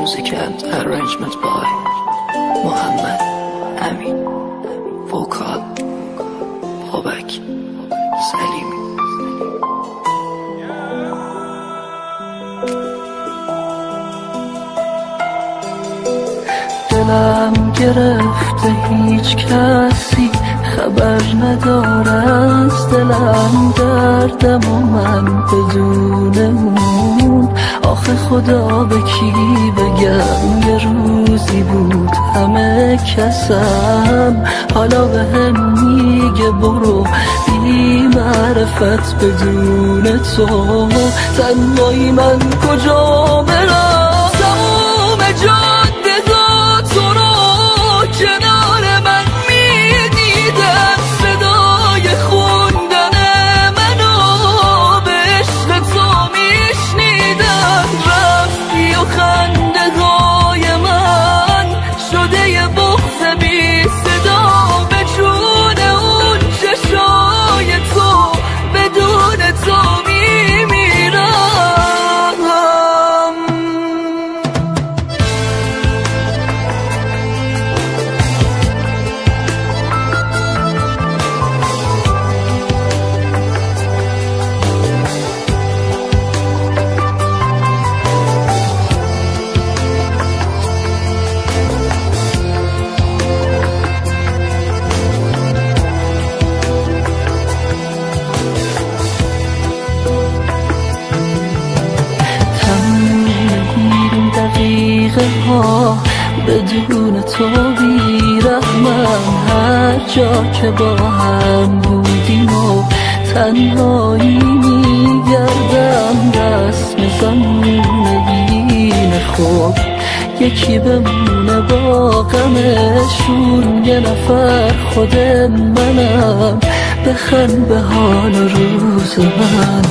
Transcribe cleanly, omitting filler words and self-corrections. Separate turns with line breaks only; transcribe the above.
Music and arrangement by Muhammad Amin. Vocal Babak Salimi. دلم گرفته هیچ کسی خبر نداره از دلم، دردم و من بدون اون. آخه خدا به کی بگم، یه روزی بود همه کسم، حالا به هم میگه برو بی معرفت بدون تو. تنهایی من کجا برم، تموم جاده ها تو رو کنار من میدیدم، صدای خوندن منو به عشق تو میشنیدم. رفتی و خنده های من شده یه بغض بی صدا، به جون اون چشای تو بدون تو میمیرم. بدون تو بی‌رحمم، هر جا که با هم بودیم و تنهایی میگردم، رسم زمونگین خوب یکی بمونه با غمشون، یه نفر خود منم، بخند به حال روز من.